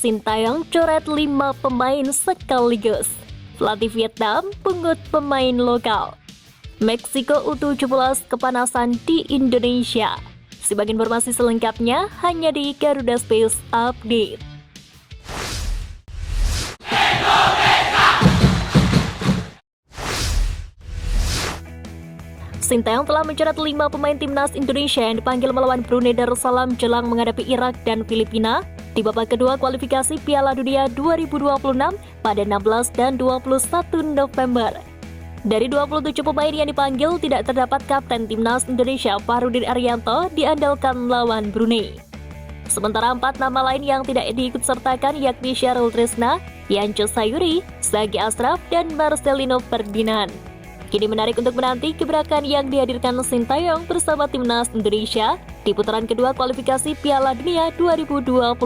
Sintayong coret 5 pemain sekaligus. Pelatih Vietnam pungut pemain lokal. Meksiko U17 kepanasan di Indonesia. Sebagai informasi selengkapnya hanya di Garuda Space Update. Sintayong telah mencoret 5 pemain timnas Indonesia yang dipanggil melawan Brunei Darussalam jelang menghadapi Irak dan Filipina di babak kedua kualifikasi Piala Dunia 2026 pada 16 dan 21 November. Dari 27 pemain yang dipanggil, tidak terdapat kapten timnas Indonesia Farudin Arianto diandalkan melawan Brunei. Sementara 4 nama lain yang tidak diikutsertakan yakni Syahrul Trisna, Yancho Sayuri, Zaki Ashraf, dan Marcelino Ferdinand. Kini menarik untuk menanti gebrakan yang dihadirkan Sintayong bersama timnas Indonesia di putaran kedua kualifikasi Piala Dunia 2026.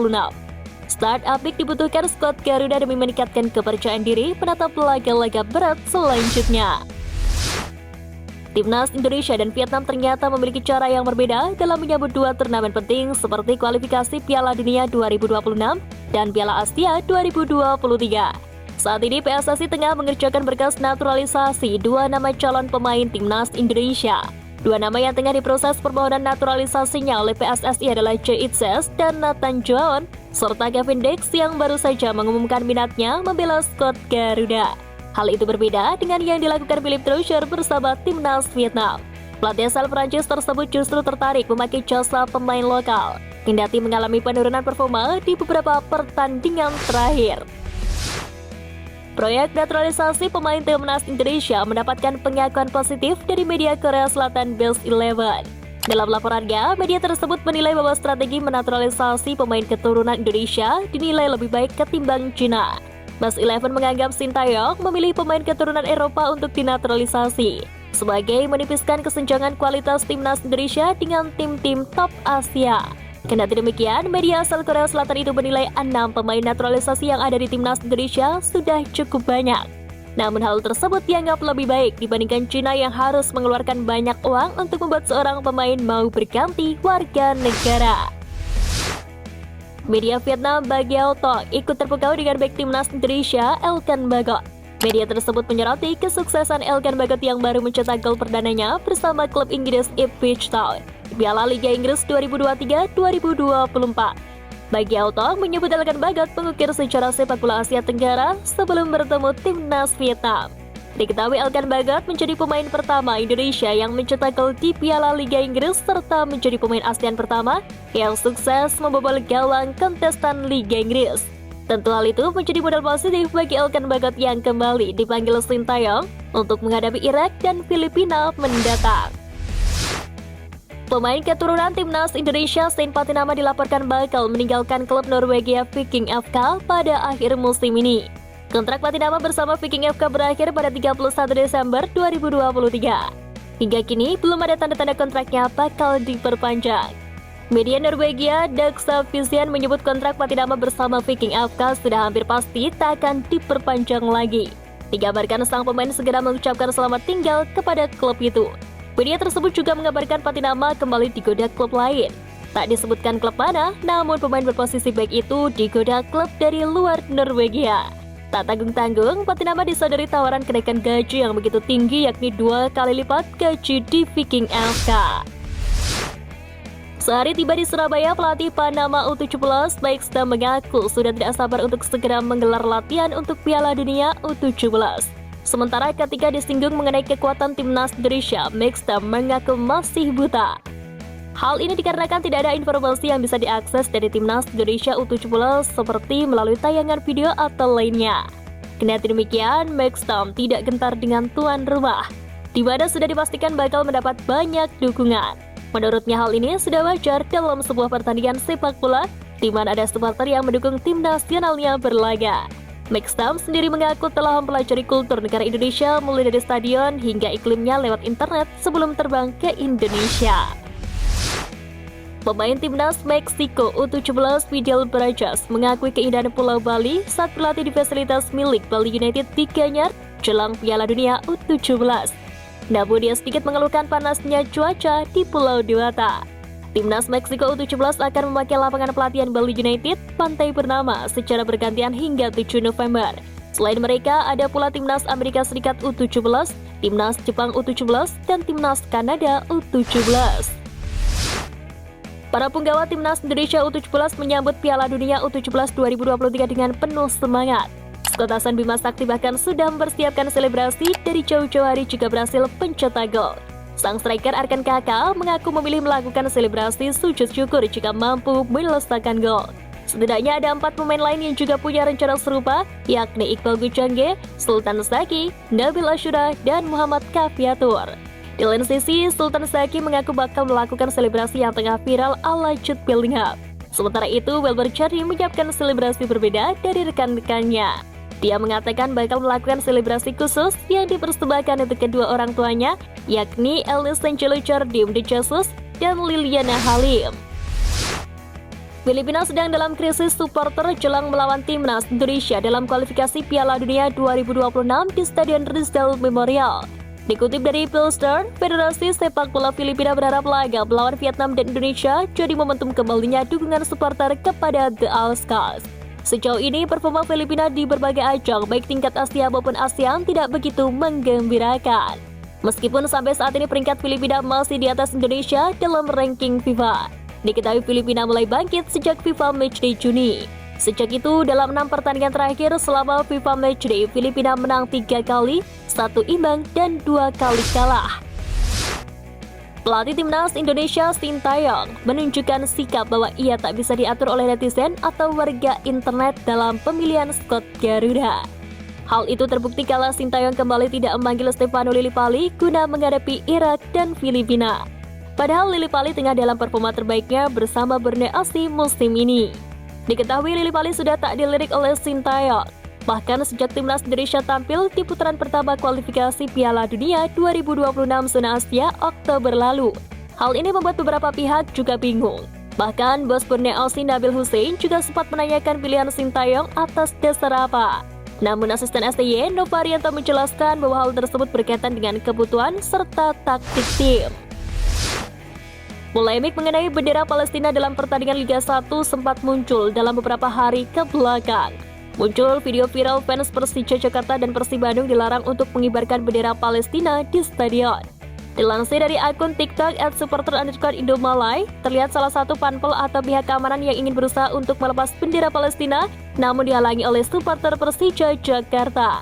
Start Update dibutuhkan skuad Garuda demi meningkatkan kepercayaan diri menatap laga-laga berat selanjutnya. Timnas Indonesia dan Vietnam ternyata memiliki cara yang berbeda dalam menyambut dua turnamen penting seperti kualifikasi Piala Dunia 2026 dan Piala Asia 2023. Saat ini PSSI tengah mengerjakan berkas naturalisasi 2 nama calon pemain timnas Indonesia. 2 nama yang tengah diproses permohonan naturalisasinya oleh PSSI adalah Jay Itzes dan Nathan Joaon, serta Kevin Dix yang baru saja mengumumkan minatnya membela skuad Garuda. Hal itu berbeda dengan yang dilakukan Philippe Troussard bersama timnas Vietnam. Pelatih asal Prancis tersebut justru tertarik memakai jasa pemain lokal, kendati mengalami penurunan performa di beberapa pertandingan terakhir. Proyek naturalisasi pemain timnas Indonesia mendapatkan pengakuan positif dari media Korea Selatan Best 11. Dalam laporannya, media tersebut menilai bahwa strategi menaturalisasi pemain keturunan Indonesia dinilai lebih baik ketimbang Cina. Best 11 menganggap Sintayong memilih pemain keturunan Eropa untuk dinaturalisasi sebagai menipiskan kesenjangan kualitas timnas Indonesia dengan tim-tim top Asia. Kendati demikian, media asal Korea Selatan itu menilai 6 pemain naturalisasi yang ada di timnas Indonesia sudah cukup banyak. Namun hal tersebut dianggap lebih baik dibandingkan Cina yang harus mengeluarkan banyak uang untuk membuat seorang pemain mau berganti warga negara. Media Vietnam Bagiao Tok ikut terpukau dengan bek timnas Indonesia Elkan Bagot. Media tersebut menyoroti kesuksesan Elkan Bagot yang baru mencetak gol perdananya bersama klub Inggris Ipswich Town Piala Liga Inggris 2023-2024. Bagiao Tok menyebut Elkan Bagot mengukir secara sepak bola Asia Tenggara sebelum bertemu timnas Vietnam. Diketahui Elkan Bagot menjadi pemain pertama Indonesia yang mencetak gol di Piala Liga Inggris serta menjadi pemain ASEAN pertama yang sukses membobol gawang kontestan Liga Inggris. Tentu hal itu menjadi modal positif bagi Elkan Bagot yang kembali dipanggil Sintayong untuk menghadapi Irak dan Filipina mendatang. Pemain keturunan timnas Indonesia Stein Patinama dilaporkan bakal meninggalkan klub Norwegia Viking FK pada akhir musim ini. Kontrak Patinama bersama Viking FK berakhir pada 31 Desember 2023. Hingga kini belum ada tanda-tanda kontraknya bakal diperpanjang. Media Norwegia Dagsavisen menyebut kontrak Patinama bersama Viking FK sudah hampir pasti tak akan diperpanjang lagi. Dikabarkan sang pemain segera mengucapkan selamat tinggal kepada klub itu. Media tersebut juga mengabarkan Patinama kembali digoda klub lain. Tak disebutkan klub mana, namun pemain berposisi back itu digoda klub dari luar Norwegia. Tak tanggung-tanggung, Patinama disadari tawaran kenaikan gaji yang begitu tinggi yakni 2 kali lipat gaji di Viking FK. Sehari tiba di Surabaya, pelatih Panama U17 Maxtam mengaku sudah tidak sabar untuk segera menggelar latihan untuk Piala Dunia U17. Sementara ketika disinggung mengenai kekuatan timnas Indonesia, Maxtam mengaku masih buta. Hal ini dikarenakan tidak ada informasi yang bisa diakses dari timnas Indonesia U17 seperti melalui tayangan video atau lainnya. Kendati demikian, Maxtam tidak gentar dengan tuan rumah, di mana sudah dipastikan bakal mendapat banyak dukungan. Menurutnya hal ini sudah wajar dalam sebuah pertandingan sepak bola, di mana ada supporter yang mendukung tim nasionalnya berlaga. Maxtam sendiri mengaku telah mempelajari kultur negara Indonesia mulai dari stadion hingga iklimnya lewat internet sebelum terbang ke Indonesia. Pemain timnas Meksiko U17 Fidel Barajas mengakui keindahan Pulau Bali saat berlatih di fasilitas milik Bali United di Gianyar jelang Piala Dunia U17. Namun dia sedikit mengeluhkan panasnya cuaca di Pulau Dewata. Timnas Meksiko U17 akan memakai lapangan pelatihan Bali United, Pantai Purnama secara bergantian hingga 7 November. Selain mereka, ada pula Timnas Amerika Serikat U17, Timnas Jepang U17, dan Timnas Kanada U17. Para punggawa Timnas Indonesia U17 menyambut Piala Dunia U17 2023 dengan penuh semangat. Skuad Hasan Bima Sakti bahkan sudah mempersiapkan selebrasi dari jauh-jauh hari jika berhasil pencetak gol. Sang striker Arkan Kakak mengaku memilih melakukan selebrasi sujud syukur jika mampu menyelesaikan gol. Setidaknya ada 4 pemain lain yang juga punya rencana serupa, yakni Iqbal Gucangge, Sultan Zaki, Nabil Ashura, dan Muhammad Kafiatur. Di lain sisi, Sultan Zaki mengaku bakal melakukan selebrasi yang tengah viral ala Jude Bellingham. Sementara itu, Wilber Cherry menyiapkan selebrasi berbeda dari rekan-rekannya. Dia mengatakan bakal melakukan selebrasi khusus yang dipersembahkan untuk kedua orang tuanya, yakni Elis Angelo Jardim de Jesus dan Liliana Halim. Filipina sedang dalam krisis supporter jelang melawan Timnas Indonesia dalam kualifikasi Piala Dunia 2026 di Stadion Rizal Memorial. Dikutip dari Pilster, Federasi Sepak Bola Filipina berharap laga melawan Vietnam dan Indonesia jadi momentum kembalinya dukungan supporter kepada The All-Stars. Sejauh ini, performa Filipina di berbagai ajang, baik tingkat Asia maupun ASEAN, tidak begitu menggembirakan. Meskipun sampai saat ini peringkat Filipina masih di atas Indonesia dalam ranking FIFA. Diketahui Filipina mulai bangkit sejak FIFA Matchday Juni. Sejak itu, dalam 6 pertandingan terakhir selama FIFA Matchday, Filipina menang 3 kali, 1 imbang, dan 2 kali kalah. Pelatih Timnas Indonesia Sintayong menunjukkan sikap bahwa ia tak bisa diatur oleh netizen atau warga internet dalam pemilihan skuad Garuda. Hal itu terbukti kala Sintayong kembali tidak memanggil Stefano Lillipali guna menghadapi Irak dan Filipina. Padahal Lillipali tengah dalam performa terbaiknya bersama Borneo FC musim ini. Diketahui Lillipali sudah tak dilirik oleh Sintayong. Bahkan sejak Timnas Indonesia tampil di putaran pertama kualifikasi Piala Dunia 2026 zona Asia Oktober lalu. Hal ini membuat beberapa pihak juga bingung. Bahkan bos Borneo FC Nabil Hussein juga sempat menanyakan pilihan Sintayong atas dasar apa. Namun asisten STY Novarianto menjelaskan bahwa hal tersebut berkaitan dengan kebutuhan serta taktik tim. Polemik mengenai bendera Palestina dalam pertandingan Liga 1 sempat muncul dalam beberapa hari ke belakang. Muncul video viral fans Persija Jakarta dan Persib Bandung dilarang untuk mengibarkan bendera Palestina di stadion. Dilansir dari akun TikTok @supporter_Indomalai, terlihat salah satu panpel atau pihak keamanan yang ingin berusaha untuk melepas bendera Palestina, namun dihalangi oleh supporter Persija Jakarta.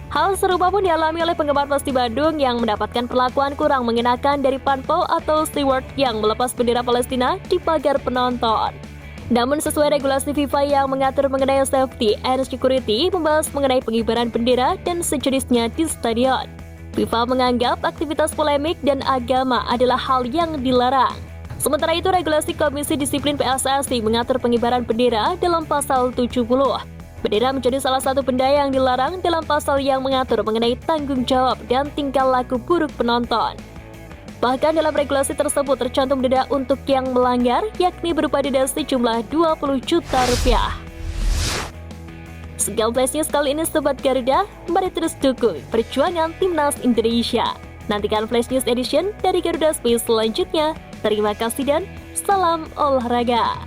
Hal serupa pun dialami oleh penggemar Persib Bandung yang mendapatkan perlakuan kurang mengenakan dari panpel atau steward yang melepas bendera Palestina di pagar penonton. Namun sesuai regulasi FIFA yang mengatur mengenai safety and security membahas mengenai pengibaran bendera dan sejenisnya di stadion. FIFA menganggap aktivitas polemik dan agama adalah hal yang dilarang. Sementara itu regulasi Komisi Disiplin PSSI mengatur pengibaran bendera dalam pasal 70. Bendera menjadi salah satu benda yang dilarang dalam pasal yang mengatur mengenai tanggung jawab dan tingkah laku buruk penonton. Bahkan dalam regulasi tersebut tercantum denda untuk yang melanggar, yakni berupa denda sejumlah 20 juta rupiah. Sekian Flash News kali ini Sobat Garuda, mari terus dukung perjuangan Timnas Indonesia. Nantikan Flash News Edition dari Garuda Space selanjutnya. Terima kasih dan salam olahraga.